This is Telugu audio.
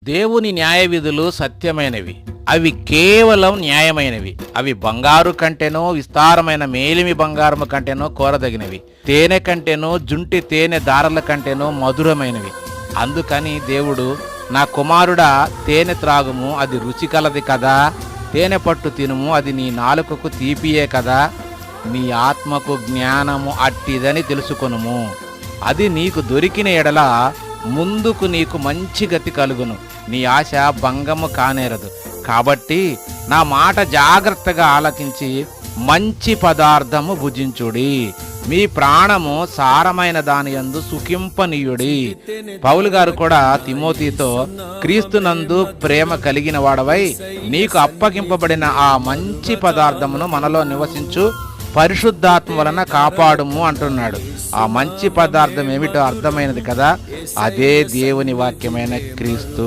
దేవుని న్యాయ విధులు సత్యమైనవి, అవి కేవలం న్యాయమైనవి. అవి బంగారు కంటేనో విస్తారమైన మేలిమి బంగారము కంటేనో కోరదగినవి, తేనె కంటేనో జుంటి తేనె దారల కంటేనో మధురమైనవి. అందుకని దేవుడు, నా కుమారుడా, తేనె త్రాగుము, అది రుచి కలది కదా, తేనె పట్టు తినుము, అది నీ నాలుకకు తీపియే కదా, నీ ఆత్మకు జ్ఞానము అట్టిదని తెలుసుకొనుము. అది నీకు దొరికిన ఎడల ముందుకు నీకు మంచి గతి కలుగును, నీ ఆశ భంగము కానేరదు. కాబట్టి నా మాట జాగ్రత్తగా ఆలకించి మంచి పదార్థము భుజించుడి, మీ ప్రాణము సారమైన దాని యందు సుఖింపనీయుడి. పౌలు గారు కూడా తిమోతితో, క్రీస్తునందు ప్రేమ కలిగిన వాడవై నీకు అప్పగింపబడిన ఆ మంచి పదార్థమును మనలో నివసించు పరిశుద్ధాత్మ వలన కాపాడుము అంటున్నాడు. ఆ మంచి పదార్థం ఏమిటో అర్థమైనది కదా, అదే దేవుని వాక్యమైన క్రీస్తు.